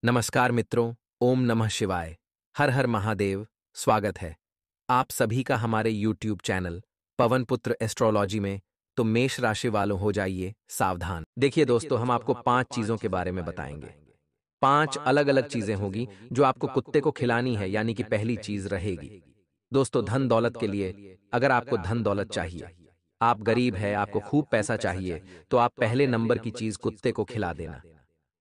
नमस्कार मित्रों, ओम नमः शिवाय। हर हर महादेव। स्वागत है आप सभी का हमारे YouTube चैनल पवन पुत्र एस्ट्रोलॉजी में। तो मेष राशि वालों हो जाइए सावधान। देखिए दोस्तों, हम आपको 5 चीजों के बारे में बताएंगे। 5 अलग अलग चीजें होगी जो आपको कुत्ते को खिलानी है, यानी कि पहली चीज रहेगी दोस्तों धन दौलत के लिए। अगर आपको धन दौलत चाहिए, आप गरीब है, आपको खूब पैसा चाहिए, तो आप पहले नंबर की चीज कुत्ते को खिला देना।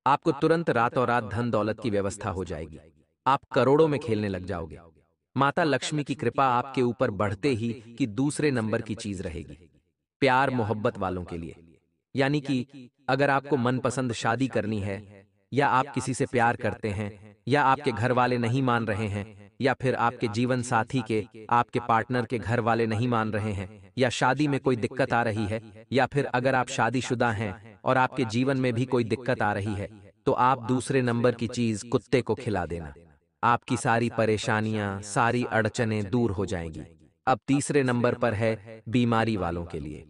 आपको तुरंत रातों रात धन दौलत की व्यवस्था हो जाएगी। आप करोड़ों में खेलने लग जाओगे। माता लक्ष्मी की कृपा आपके ऊपर बढ़ते ही कि दूसरे नंबर की चीज रहेगी प्यार मोहब्बत वालों के लिए। यानी कि अगर आपको मनपसंद शादी करनी है, या आप किसी से प्यार करते हैं, या आपके घर वाले नहीं मान रहे हैं, या फिर आपके जीवन साथी के, आपके पार्टनर के घर वाले नहीं मान रहे हैं, या शादी में कोई दिक्कत आ रही है, या फिर अगर आप शादीशुदा हैं और आपके जीवन में भी कोई दिक्कत आ रही है, तो आप दूसरे नंबर की चीज कुत्ते को खिला देना। आपकी सारी परेशानियां, सारी अड़चनें दूर हो जाएंगी। अब तीसरे नंबर पर है बीमारी वालों के लिए।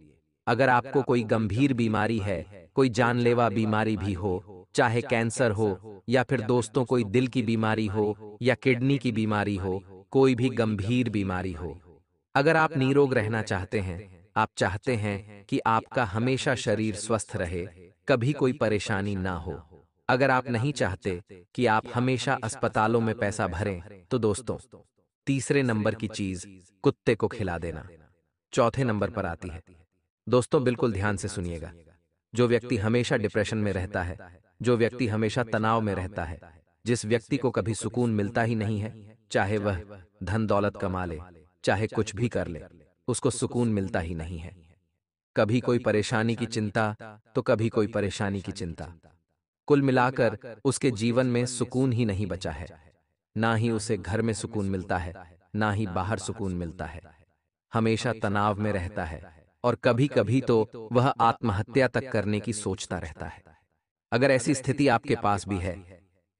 अगर आपको कोई गंभीर बीमारी है, कोई जानलेवा बीमारी भी हो, चाहे कैंसर हो, या फिर दोस्तों कोई दिल की बीमारी हो, या किडनी की बीमारी हो, कोई भी गंभीर बीमारी हो, अगर आप निरोग रहना चाहते हैं, आप चाहते हैं कि आपका हमेशा शरीर स्वस्थ रहे, कभी कोई परेशानी ना हो, अगर आप नहीं चाहते कि आप हमेशा अस्पतालों में पैसा भरें, तो दोस्तों तीसरे नंबर की चीज कुत्ते को खिला देना। चौथे नंबर पर आती है दोस्तों, बिल्कुल ध्यान से सुनिएगा। जो व्यक्ति हमेशा डिप्रेशन में रहता है, जो व्यक्ति हमेशा तनाव में रहता है, जिस व्यक्ति को कभी सुकून मिलता ही नहीं है, चाहे वह धन दौलत कमा ले, चाहे कुछ भी कर ले, उसको सुकून मिलता ही नहीं है। कभी कोई परेशानी की चिंता, तो कभी कोई परेशानी की चिंता। कुल मिलाकर उसके जीवन में सुकून ही नहीं बचा है। ना ही उसे घर में सुकून मिलता है, ना ही बाहर सुकून मिलता है। हमेशा तनाव में रहता है, और कभी कभी तो वह आत्महत्या तक करने की सोचता रहता है। अगर ऐसी स्थिति आपके पास भी है,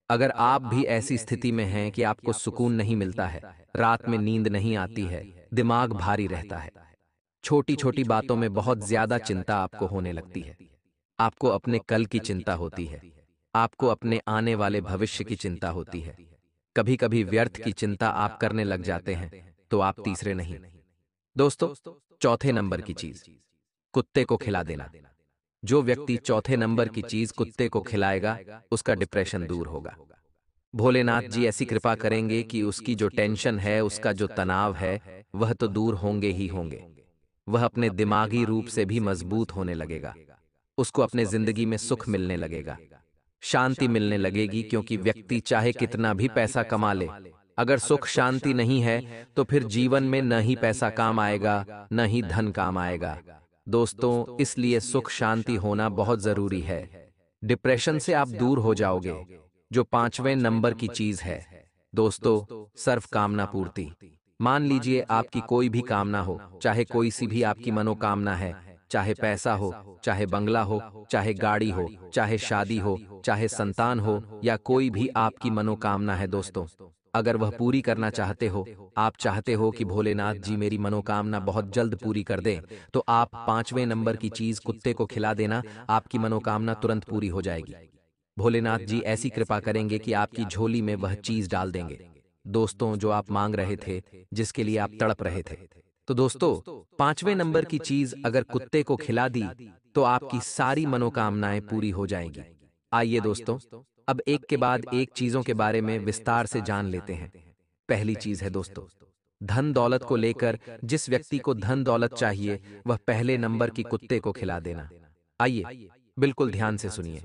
अगर आप भी ऐसी स्थिति में हैं कि आपको सुकून नहीं मिलता है, रात में नींद नहीं आती है, दिमाग भारी रहता है, छोटी छोटी बातों में बहुत ज्यादा चिंता आपको होने लगती है, आपको अपने कल की चिंता होती है, आपको अपने आने वाले भविष्य की चिंता होती है, कभी कभी व्यर्थ की चिंता आप करने लग जाते हैं, तो आप तीसरे नहीं दोस्तों, चौथे नंबर की चीज कुत्ते को खिला देना। जो व्यक्ति चौथे नंबर की चीज कुत्ते को खिलाएगा, उसका डिप्रेशन दूर होगा। भोलेनाथ जी ऐसी कृपा करेंगे कि उसकी जो टेंशन है, उसका जो तनाव है, वह तो दूर होंगे ही होंगे। वह अपने दिमागी रूप से भी मजबूत होने लगेगा। उसको अपने जिंदगी में सुख मिलने लगेगा, शांति मिलने लगेगी, क्योंकि व्यक्ति चाहे कितना भी पैसा कमा ले, अगर सुख शांति नहीं है, तो फिर जीवन में न ही पैसा काम आएगा, न ही धन काम आएगा। दोस्तों, इसलिए सुख शांति होना बहुत जरूरी है। डिप्रेशन से आप दूर हो जाओगे। जो पांचवें नंबर की चीज है दोस्तों, सर्व कामना पूर्ति। मान लीजिए आपकी कोई भी कामना हो, चाहे कोई सी भी आपकी मनोकामना है, चाहे पैसा हो, चाहे बंगला हो, चाहे गाड़ी हो, चाहे शादी हो, चाहे संतान हो, या कोई भी आपकी मनोकामना है दोस्तों, अगर वह पूरी करना चाहते हो, आप चाहते हो कि भोलेनाथ जी मेरी मनोकामना बहुत जल्द पूरी कर दें, तो आप पांचवें नंबर की चीज कुत्ते को खिला देना। आपकी मनोकामना तुरंत पूरी हो जाएगी। भोलेनाथ जी ऐसी कृपा करेंगे कि आपकी झोली में वह चीज डाल देंगे दोस्तों, जो आप मांग रहे थे, जिसके लिए आप तड़प रहे थे। तो दोस्तों, पांचवें नंबर की चीज अगर कुत्ते को खिला दी, तो आपकी सारी मनोकामनाएं पूरी हो जाएंगी। आइए दोस्तों, अब एक के बाद एक चीजों के बारे में विस्तार से जान लेते हैं। पहली चीज है दोस्तों, धन दौलत को लेकर जिस व्यक्ति को धन दौलत चाहिए, वह पहले नंबर की कुत्ते को खिला देना। आइए बिल्कुल ध्यान से सुनिए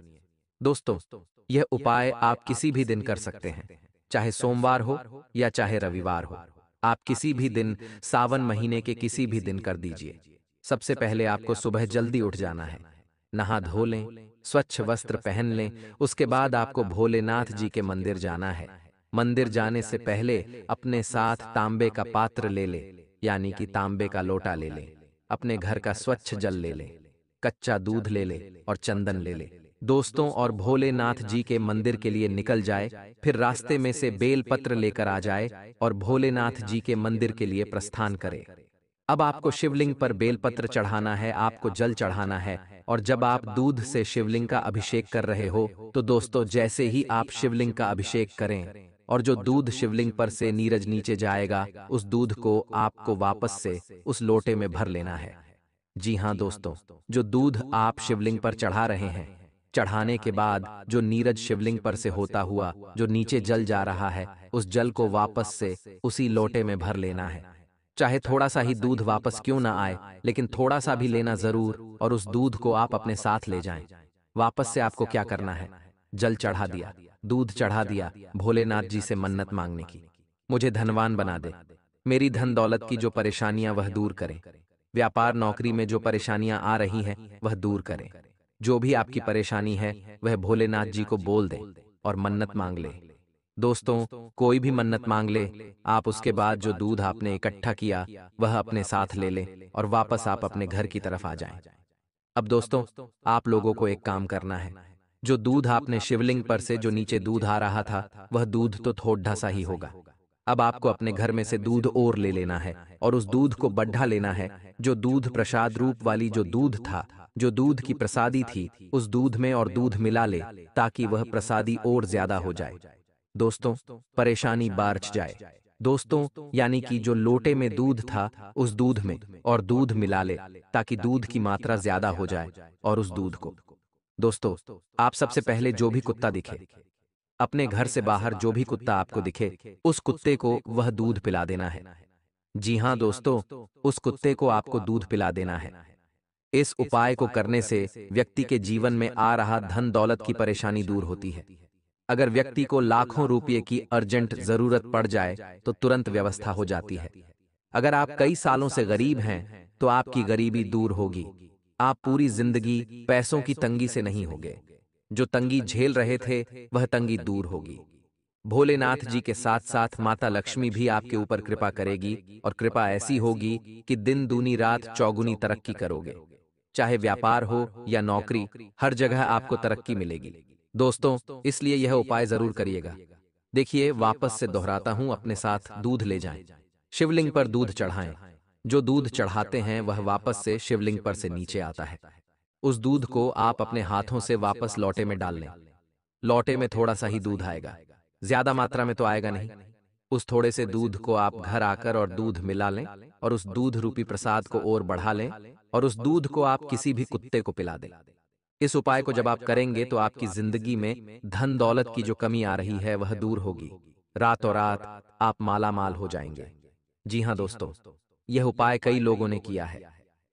दोस्तों, यह उपाय आप किसी भी दिन कर सकते हैं, चाहे सोमवार हो या चाहे रविवार हो। आप किसी भी दिन, सावन महीने के किसी भी दिन कर दीजिए। सबसे पहले आपको सुबह जल्दी उठ जाना है, नहा धो लें, स्वच्छ वस्त्र पहन लें, उसके बाद आपको भोलेनाथ जी के मंदिर जाना है। मंदिर जाने से पहले अपने साथ तांबे का पात्र ले ले, यानी कि तांबे का लोटा ले ले, अपने घर का स्वच्छ जल ले ले, कच्चा दूध ले ले और चंदन ले ले दोस्तों, और भोलेनाथ जी के मंदिर के लिए निकल जाए। फिर रास्ते में से बेल पत्र लेकर आ जाए और भोलेनाथ जी के मंदिर के लिए प्रस्थान करे। अब आपको शिवलिंग पर बेलपत्र चढ़ाना है, आपको जल चढ़ाना है, और जब आप दूध से शिवलिंग का अभिषेक कर रहे हो तो दोस्तों जैसे ही आप शिवलिंग का अभिषेक करें और जो दूध शिवलिंग पर से नीरज नीचे जाएगा, उस दूध को आपको वापस से उस लोटे में भर लेना है। जी हाँ दोस्तों, जो दूध आप शिवलिंग पर चढ़ा रहे हैं, चढ़ाने के बाद जो नीरज शिवलिंग पर से होता हुआ जो नीचे जल जा रहा है, उस जल को वापस से उसी लोटे में भर लेना है। चाहे थोड़ा सा ही दूध वापस क्यों ना आए, लेकिन थोड़ा सा भी लेना जरूर, और उस दूध को आप अपने साथ ले जाएं। वापस से आपको क्या करना है? जल चढ़ा दिया, दूध चढ़ा दिया, भोलेनाथ जी से मन्नत मांगने की, मुझे धनवान बना दे, मेरी धन दौलत की जो परेशानियां वह दूर करें, व्यापार नौकरी में जो परेशानियां आ रही हैं वह दूर करें। जो भी आपकी परेशानी है वह भोलेनाथ जी को बोल दे और मन्नत मांग ले। दोस्तों, कोई भी मन्नत मांग ले, आप उसके बाद जो दूध आपने इकट्ठा किया वह अपने साथ ले लें और वापस आप अपने घर की तरफ आ जाएं। अब दोस्तों, आप लोगों को एक काम करना है। जो दूध आपने शिवलिंग पर से जो नीचे दूध आ रहा था, वह दूध तो थोड़ा सा ही होगा। अब आपको अपने घर में से दूध और ले लेना है और उस दूध को बढ़ा लेना है। जो दूध प्रसाद रूप वाली जो दूध था, जो दूध की प्रसादी थी, उस दूध में और दूध मिला ले ताकि वह प्रसादी और ज्यादा हो जाए। दोस्तों, परेशानी बार्च जाए। दोस्तों, यानी कि जो लोटे में दूध था उस दूध में और दूध मिला ले ताकि दूध की मात्रा ज्यादा हो जाए, और उस दूध को दोस्तों, आप सबसे पहले जो भी कुत्ता दिखे, अपने घर से बाहर जो भी कुत्ता आपको दिखे, उस कुत्ते को वह दूध पिला देना है। जी हाँ दोस्तों, उस कुत्ते को आपको दूध पिला देना है। इस उपाय को करने से व्यक्ति के जीवन में आ रहा धन दौलत की परेशानी दूर होती है। अगर व्यक्ति को लाखों रुपये की अर्जेंट जरूरत पड़ जाए तो तुरंत व्यवस्था हो जाती है। अगर आप कई सालों से गरीब हैं तो आपकी गरीबी दूर होगी। आप पूरी जिंदगी पैसों की तंगी से नहीं होगे। जो तंगी झेल रहे थे वह तंगी दूर होगी। भोलेनाथ जी के साथ साथ माता लक्ष्मी भी आपके ऊपर कृपा करेगी, और कृपा ऐसी होगी कि दिन दूनी रात चौगुनी तरक्की करोगे। चाहे व्यापार हो या नौकरी, हर जगह आपको तरक्की मिलेगी। दोस्तों, इसलिए यह उपाय जरूर करिएगा। देखिए, वापस से दोहराता हूं, अपने साथ दूध ले जाएं, शिवलिंग पर दूध चढ़ाएं। जो दूध चढ़ाते हैं वह वापस से शिवलिंग पर से नीचे आता है। उस दूध को आप अपने हाथों से वापस लोटे में डाल लें। लोटे में थोड़ा सा ही दूध आएगा, ज्यादा मात्रा में तो आएगा नहीं। उस थोड़े से दूध को आप घर आकर और दूध मिला लें और उस दूध रूपी प्रसाद को और बढ़ा लें, और उस दूध को आप किसी भी कुत्ते को पिला दें। इस उपाय को जब आप करेंगे तो आपकी जिंदगी में धन दौलत की जो कमी आ रही है वह दूर होगी। रातों रात आप माला माल हो जाएंगे। जी हाँ दोस्तों, यह उपाय कई लोगों ने किया है।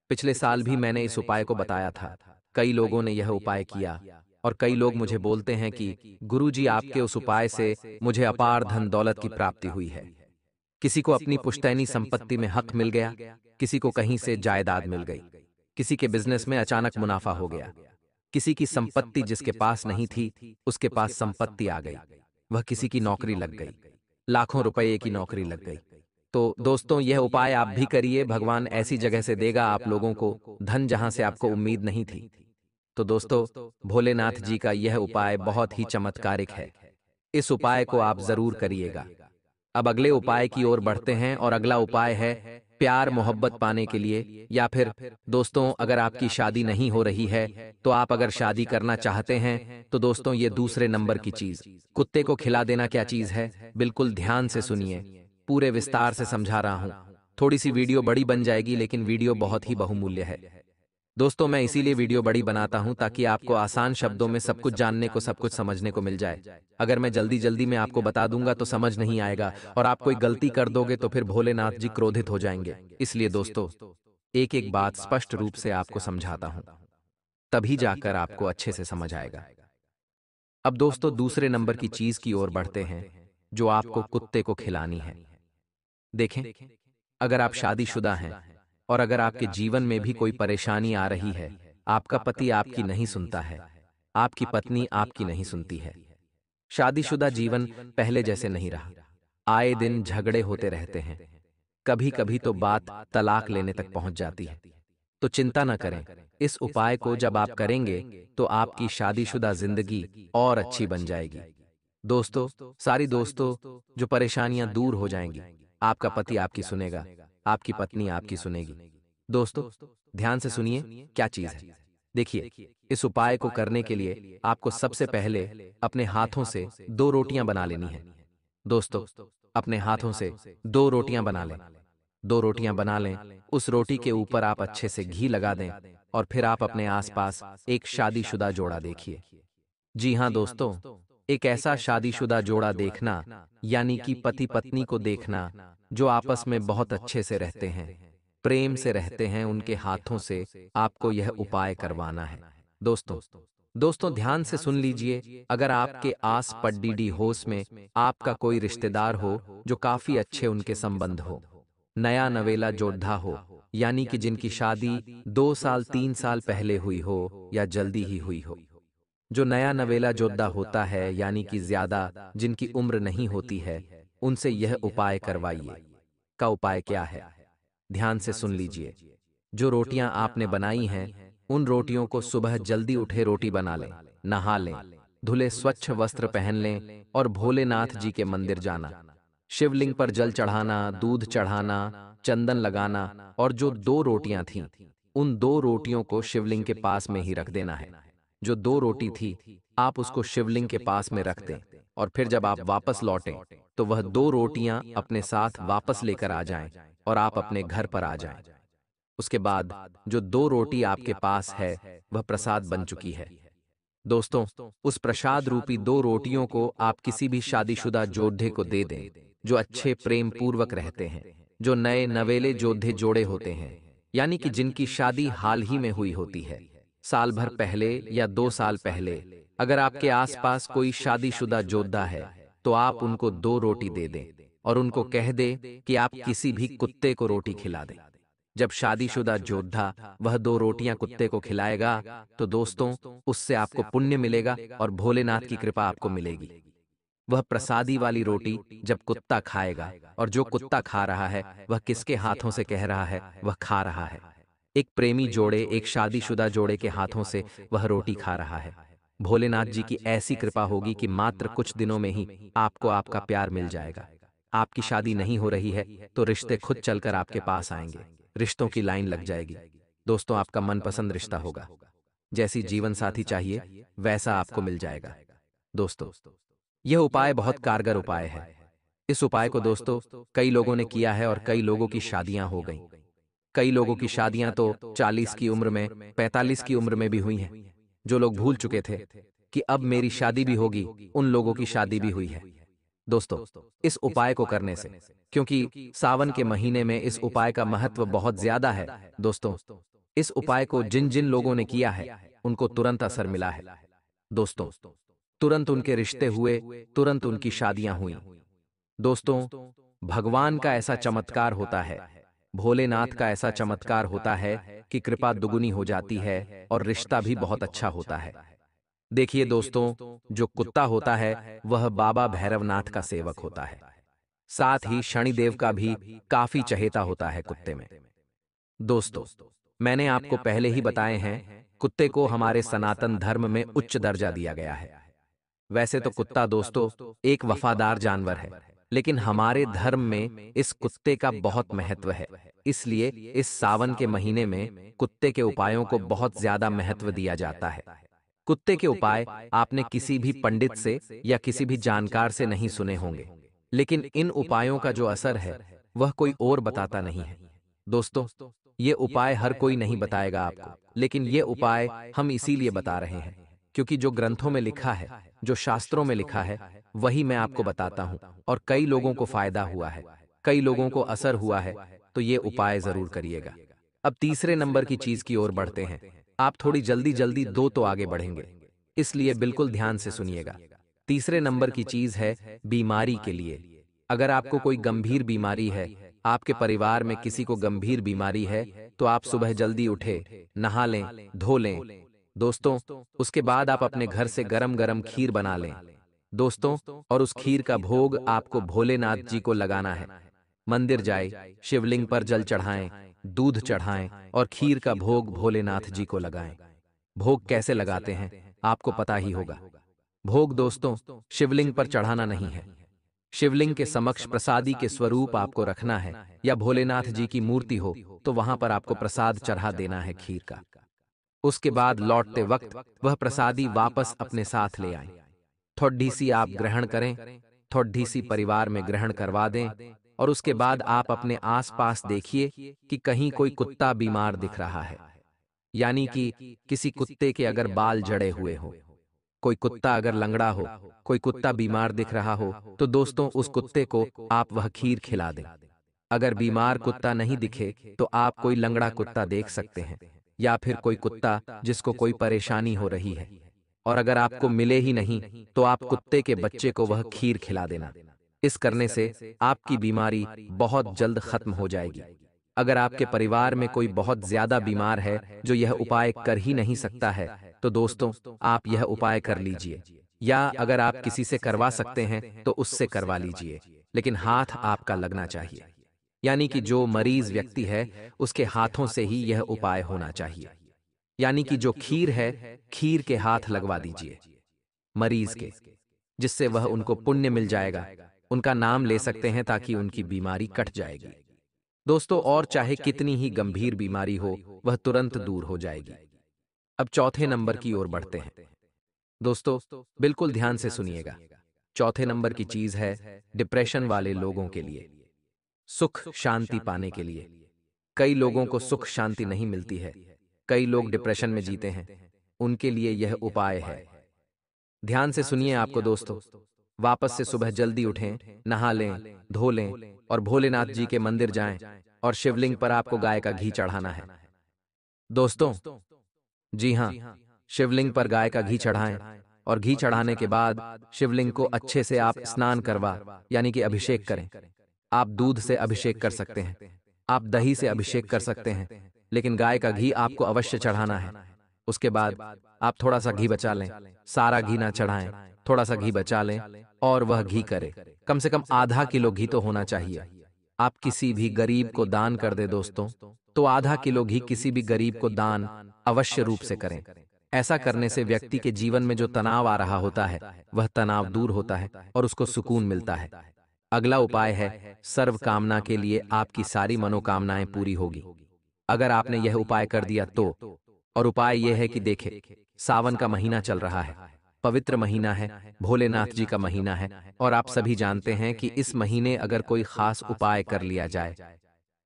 पिछले साल भी मैंने इस उपाय को बताया था। कई लोगों ने यह उपाय किया और कई लोग मुझे बोलते हैं कि गुरुजी, आपके उस उपाय से मुझे अपार धन दौलत की प्राप्ति हुई है। किसी को अपनी पुश्तैनी संपत्ति में हक मिल गया, किसी को कहीं से जायदाद मिल गई, किसी के बिजनेस में अचानक मुनाफा हो गया, किसी की संपत्ति जिसके पास नहीं थी उसके पास संपत्ति आ गई, वह किसी की नौकरी लग गई, लाखों रुपए की नौकरी लग गई। तो दोस्तों, यह उपाय आप भी करिए, भगवान ऐसी जगह से देगा आप लोगों को धन जहां से आपको उम्मीद नहीं थी। तो दोस्तों, भोलेनाथ जी का यह उपाय बहुत ही चमत्कारिक है। इस उपाय को आप जरूर करिएगा। अब अगले उपाय की ओर बढ़ते हैं, और अगला उपाय है प्यार मोहब्बत पाने के लिए, या फिर दोस्तों, अगर आपकी शादी नहीं हो रही है तो आप अगर शादी करना चाहते हैं तो दोस्तों, ये दूसरे नंबर की चीज, कुत्ते को खिला देना क्या चीज है, बिल्कुल ध्यान से सुनिए। पूरे विस्तार से समझा रहा हूं। थोड़ी सी वीडियो बड़ी बन जाएगी, लेकिन वीडियो बहुत ही बहुमूल्य है। दोस्तों, मैं इसीलिए वीडियो बड़ी बनाता हूं ताकि आपको आसान शब्दों में सब कुछ जानने को, सब कुछ समझने को मिल जाए। अगर मैं जल्दी जल्दी में आपको बता दूंगा तो समझ नहीं आएगा, और आप कोई गलती कर दोगे तो फिर भोलेनाथ जी क्रोधित हो जाएंगे। इसलिए दोस्तों, एक एक बात स्पष्ट रूप से आपको समझाता हूं, तभी जाकर आपको अच्छे से समझ आएगा। अब दोस्तों, दूसरे नंबर की चीज की ओर बढ़ते हैं, जो आपको कुत्ते को खिलानी है। देखें, अगर आप शादीशुदा हैं और अगर आपके जीवन में भी कोई परेशानी आ रही है, आपका पति आपकी नहीं सुनता है, आपकी पत्नी आपकी नहीं सुनती है, शादीशुदा जीवन पहले जैसे नहीं रहा, आए दिन झगड़े होते रहते हैं, कभी कभी तो बात तलाक लेने तक पहुंच जाती है, तो चिंता न करें। इस उपाय को जब आप करेंगे तो आपकी शादीशुदा जिंदगी और अच्छी बन जाएगी। दोस्तों, सारी दोस्तों, जो परेशानियां दूर हो जाएंगी, आपका पति आपकी सुनेगा, आपकी पत्नी आपकी सुनेगी। दोस्तों, ध्यान से सुनिए, क्या चीज है। देखिए, इस उपाय को करने के लिए आपको सबसे पहले अपने हाथों से 2 रोटियां बना लेनी है। दोस्तों, अपने हाथों से 2 रोटियां बना लें। 2 रोटियां बना लें, उस रोटी के ऊपर आप अच्छे से घी लगा दें और फिर आप अपने आसपास एक शादीशुदा जोड़ा देखिए। जी हाँ दोस्तों, एक ऐसा शादीशुदा जोड़ा देखना, यानी कि पति-पत्नी को देखना, जो आपस में बहुत अच्छे से रहते हैं, प्रेम से रहते हैं, उनके हाथों से आपको यह उपाय करवाना है। दोस्तों दोस्तों ध्यान से सुन लीजिए, अगर आपके आस पड़ीडी होस में आपका कोई रिश्तेदार हो जो काफी अच्छे उनके संबंध हो, नया नवेला जोधा हो, यानी कि जिनकी शादी 2 साल 3 साल पहले हुई हो या जल्दी ही हुई हो, जो नया नवेला जोधा होता है यानी कि ज्यादा जिनकी उम्र नहीं होती है, उनसे यह उपाय करवाइए। का उपाय क्या है? ध्यान से सुन लीजिए। जो रोटियां आपने बनाई हैं, उन रोटियों को सुबह जल्दी उठे रोटी बना लें, नहा लें, धुले स्वच्छ वस्त्र पहन लें और भोलेनाथ जी के मंदिर जाना। शिवलिंग पर जल चढ़ाना, दूध चढ़ाना, चंदन लगाना और जो 2 रोटियां थीं, उन 2 रोटियों को शिवलिंग के पास में ही रख देना है। जो 2 रोटी थी, आप उसको शिवलिंग के पास में रख दें और फिर जब आप वापस लौटें, तो वह 2 रोटियां अपने साथ वापस लेकर आ जाएं और आप अपने घर पर आ जाएं। उसके बाद जो 2 रोटी आपके पास है, वह प्रसाद बन चुकी है। दोस्तों, उस प्रसाद रूपी 2 रोटियों को आप किसी भी शादीशुदा जोधे को दे दें, जो अच्छे प्रेम पूर्वक रहते हैं, जो नए नवेले जोधे जोड़े होते हैं, यानी कि जिनकी शादी हाल ही में हुई होती है, साल भर पहले या 2 साल पहले। अगर आपके आसपास कोई शादीशुदा जोधा है, तो आप उनको 2 रोटी दे दें और उनको कह दें कि आप किसी भी कुत्ते को रोटी खिला दें। जब शादीशुदा योद्धा वह 2 रोटियां कुत्ते को खिलाएगा, तो दोस्तों, उससे आपको पुण्य मिलेगा और भोलेनाथ की कृपा आपको मिलेगी। वह प्रसादी वाली रोटी जब कुत्ता खाएगा, और जो कुत्ता खा रहा है वह किसके हाथों से कह रहा है, वह खा रहा है, एक प्रेमी जोड़े, एक शादीशुदा जोड़े के हाथों से वह रोटी खा रहा है। भोलेनाथ जी की ऐसी कृपा होगी कि मात्र कुछ दिनों में ही आपको आपका प्यार मिल जाएगा। आपकी शादी नहीं हो रही है, तो रिश्ते खुद चलकर आपके पास आएंगे, रिश्तों की लाइन लग जाएगी। दोस्तों, आपका मनपसंद रिश्ता होगा, जैसी जीवन साथी चाहिए वैसा आपको मिल जाएगा। दोस्तों, यह उपाय बहुत कारगर उपाय है। इस उपाय को दोस्तों कई लोगों ने किया है और कई लोगों की शादियां हो गईं। कई लोगों की शादियां तो 40 की उम्र में, 45 की उम्र में भी हुई हैं। जो लोग भूल चुके थे कि अब मेरी शादी भी होगी, उन लोगों की शादी भी हुई है। दोस्तों, इस उपाय को करने से, क्योंकि सावन के महीने में इस उपाय का महत्व बहुत ज्यादा है। दोस्तों, इस उपाय को जिन जिन लोगों ने किया है, उनको तुरंत असर मिला है। दोस्तों, तुरंत उनके रिश्ते हुए, तुरंत उनकी शादियां हुई। दोस्तों, भगवान का ऐसा चमत्कार होता है, भोलेनाथ का ऐसा चमत्कार होता है कि कृपा दुगुनी हो जाती है और रिश्ता भी बहुत अच्छा होता है। देखिए दोस्तों, जो कुत्ता होता है वह बाबा भैरवनाथ का सेवक होता है। साथ ही शनिदेव का भी काफी चहेता होता है कुत्ते में। दोस्तों, मैंने आपको पहले ही बताए हैं, कुत्ते को हमारे सनातन धर्म में उच्च दर्जा दिया गया है। वैसे तो कुत्ता दोस्तों एक वफादार जानवर है, लेकिन हमारे धर्म में इस कुत्ते का बहुत महत्व है। इसलिए इस सावन के महीने में कुत्ते के उपायों को बहुत ज्यादा महत्व दिया जाता है। कुत्ते के उपाय आपने किसी भी पंडित से या किसी भी जानकार से नहीं सुने होंगे, लेकिन इन उपायों का जो असर है वह कोई और बताता नहीं है। दोस्तों, ये उपाय हर कोई नहीं बताएगा आपको, लेकिन ये उपाय हम इसीलिए बता रहे हैं क्योंकि जो ग्रंथों में लिखा है, जो शास्त्रों में लिखा है, वही मैं आपको बताता हूं और कई लोगों को फायदा हुआ है, कई लोगों को असर हुआ है, तो ये उपाय जरूर करिएगा। अब तीसरे नंबर की चीज की ओर बढ़ते हैं। आप थोड़ी जल्दी जल्दी 2 तो आगे बढ़ेंगे, इसलिए बिल्कुल ध्यान से सुनिएगा। तीसरे नंबर की चीज है बीमारी के लिए। अगर आपको कोई गंभीर बीमारी है, आपके परिवार में किसी को गंभीर बीमारी है, तो आप सुबह जल्दी उठे, नहा लें, धो लें। दोस्तों, उसके बाद आप अपने घर से गरम गरम खीर बना लें। दोस्तों, और उस खीर का भोग आपको भोलेनाथ जी को लगाना है। मंदिर जाए, शिवलिंग पर जल चढ़ाएं, दूध चढ़ाएं और खीर का भोग भोलेनाथ जी को लगाएं। भोग कैसे लगाते हैं आपको पता ही होगा। भोग दोस्तों शिवलिंग पर चढ़ाना नहीं है, शिवलिंग के समक्ष प्रसादी के स्वरूप आपको रखना है, या भोलेनाथ जी की मूर्ति हो तो वहां पर आपको प्रसाद चढ़ा देना है खीर का। उसके बाद लौटते वक्त वह प्रसादी वापस अपने साथ ले आए। थोड़ी सी आप ग्रहण करें, थोड़ी सी परिवार में ग्रहण करवा दें, और उसके बाद आप अपने आसपास देखिए कि कहीं कोई कुत्ता बीमार दिख रहा है। यानी कि किसी कुत्ते के अगर बाल जड़े हुए हो, कोई कुत्ता अगर लंगड़ा हो, कोई कुत्ता बीमार दिख रहा हो, तो दोस्तों उस कुत्ते को आप वह खीर खिला दें। अगर बीमार कुत्ता नहीं दिखे तो आप कोई लंगड़ा कुत्ता देख सकते हैं, या फिर कोई कुत्ता जिसको कोई परेशानी हो रही है, और अगर आपको मिले ही नहीं तो आप कुत्ते के बच्चे को वह खीर खिला देना। इस करने से आपकी बीमारी बहुत जल्द खत्म हो जाएगी। अगर आपके परिवार में कोई बहुत ज्यादा बीमार है जो यह उपाय कर ही नहीं सकता है, तो दोस्तों आप यह उपाय कर लीजिए, या अगर आप किसी से करवा सकते हैं तो उससे करवा लीजिए, लेकिन हाथ आपका लगना चाहिए। यानी कि जो मरीज व्यक्ति है उसके हाथों से ही यह उपाय होना चाहिए। यानी कि जो खीर है, खीर के हाथ लगवा दीजिए मरीज के, जिससे वह उनको पुण्य मिल जाएगा, उनका नाम ले सकते हैं ताकि उनकी बीमारी कट जाएगी। दोस्तों और चाहे कितनी ही गंभीर बीमारी हो, वह तुरंत दूर हो जाएगी। अब चौथे नंबर की ओर बढ़ते हैं। दोस्तों बिल्कुल ध्यान से सुनिएगा। चौथे नंबर की चीज है डिप्रेशन वाले लोगों के लिए, सुख शांति पाने के लिए। कई लोगों को सुख शांति नहीं मिलती है, कई लोग डिप्रेशन में जीते हैं, उनके लिए यह उपाय है। ध्यान से सुनिए आपको दोस्तों। वापस से सुबह जल्दी उठें, नहा लें, धो लें और भोलेनाथ जी के मंदिर जाएं, और शिवलिंग पर आपको गाय का घी चढ़ाना है। दोस्तों जी हाँ, शिवलिंग पर गाय का घी चढ़ाएं, और घी चढ़ाने के बाद शिवलिंग को अच्छे से आप स्नान करवा यानी कि अभिषेक करें। आप दूध से अभिषेक कर सकते हैं, आप दही से अभिषेक कर सकते हैं, लेकिन गाय का घी आपको अवश्य चढ़ाना है। उसके बाद आप थोड़ा सा घी बचा लें, सारा घी ना चढ़ाएं, थोड़ा सा घी बचा लें, और वह घी करें कम से कम आधा किलो घी तो होना चाहिए। आप किसी भी गरीब को दान कर दे दोस्तों, तो आधा किलो घी किसी भी गरीब को दान अवश्य रूप से करें। ऐसा करने से व्यक्ति के जीवन में जो तनाव आ रहा होता है वह तनाव दूर होता है और उसको सुकून मिलता है। अगला उपाय है सर्व कामना के लिए आपकी सारी मनोकामनाएं पूरी होगी अगर आपने यह उपाय कर दिया तो। और उपाय यह है कि देखे, सावन का महीना चल रहा है, पवित्र महीना है, भोलेनाथ जी का महीना है, और आप सभी जानते हैं कि इस महीने अगर कोई खास उपाय कर लिया जाए,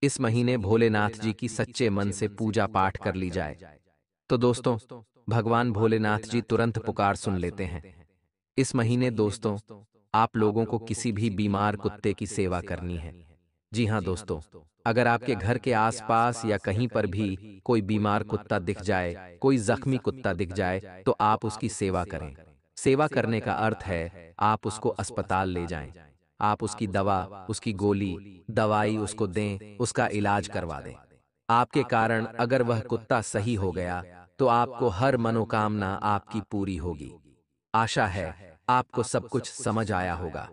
इस महीने भोलेनाथ जी की सच्चे मन से पूजा पाठ कर ली जाए, तो दोस्तों भगवान भोलेनाथ जी तुरंत पुकार सुन लेते हैं। इस महीने दोस्तों आप लोगों को किसी भी बीमार कुत्ते की सेवा करनी है। जी हाँ दोस्तों, अगर आपके घर के आसपास या कहीं पर भी कोई बीमार कुत्ता दिख जाए, कोई जख्मी कुत्ता दिख जाए, तो आप उसकी सेवा करें। सेवा करने का अर्थ है आप उसको अस्पताल ले जाएं, आप उसकी दवा, उसकी गोली, दवाई उसको दें, उसका इलाज करवा दें। आपके कारण अगर वह कुत्ता सही हो गया तो आपको हर मनोकामना आपकी पूरी होगी। आशा है आपको सब कुछ समझ आया होगा।